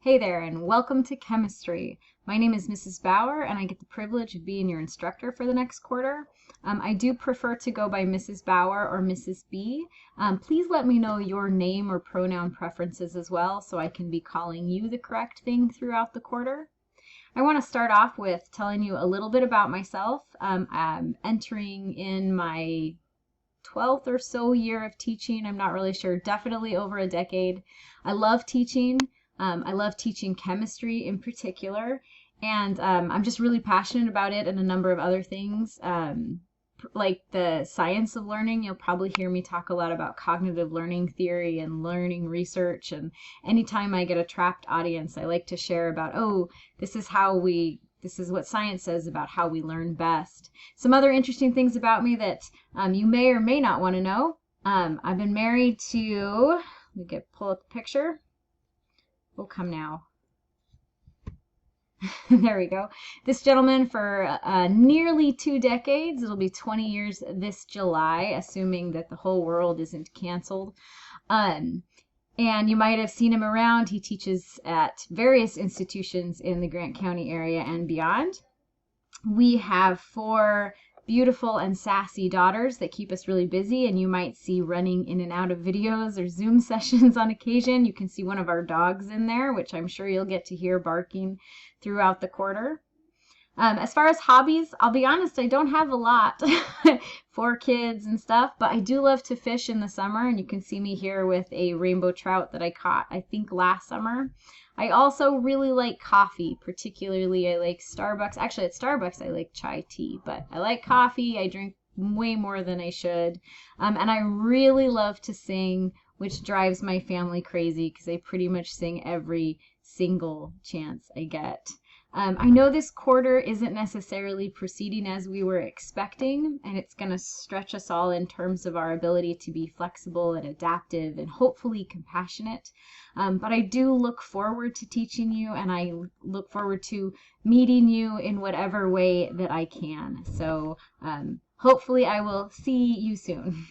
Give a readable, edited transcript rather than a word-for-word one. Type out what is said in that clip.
Hey there, and welcome to chemistry. My name is Mrs. Bauer, and I get the privilege of being your instructor for the next quarter. I do prefer to go by Mrs. Bauer or Mrs. B. Please let me know your name or pronoun preferences as well, so I can be calling you the correct thing throughout the quarter. I want to start off with telling you a little bit about myself. I'm entering in my 12th or so year of teaching. I'm not really sure, definitely over a decade. I love teaching. I love teaching chemistry in particular, and I'm just really passionate about it and a number of other things. Like the science of learning, you'll probably hear me talk a lot about cognitive learning theory and learning research. And anytime I get a trapped audience, I like to share about, oh, this is what science says about how we learn best. Some other interesting things about me that you may or may not want to know. I've been married to, let me pull up the picture. Will come now. There we go. This gentleman for nearly 2 decades. It'll be 20 years this July, assuming that the whole world isn't canceled. And you might have seen him around. He teaches at various institutions in the Grant County area and beyond. We have 4 beautiful and sassy daughters that keep us really busy, and you might see running in and out of videos or Zoom sessions on occasion. You can see one of our dogs in there, which I'm sure you'll get to hear barking throughout the quarter. As far as hobbies, I'll be honest, I don't have a lot. 4 kids and stuff, but I do love to fish in the summer, and you can see me here with a rainbow trout that I caught, I think, last summer. I also really like coffee, particularly I like Starbucks. Actually, at Starbucks, I like chai tea, but I like coffee. I drink way more than I should. And I really love to sing, which drives my family crazy because I pretty much sing every single chance I get. I know this quarter isn't necessarily proceeding as we were expecting, and it's going to stretch us all in terms of our ability to be flexible and adaptive and hopefully compassionate. But I do look forward to teaching you, and I look forward to meeting you in whatever way that I can. So hopefully I will see you soon.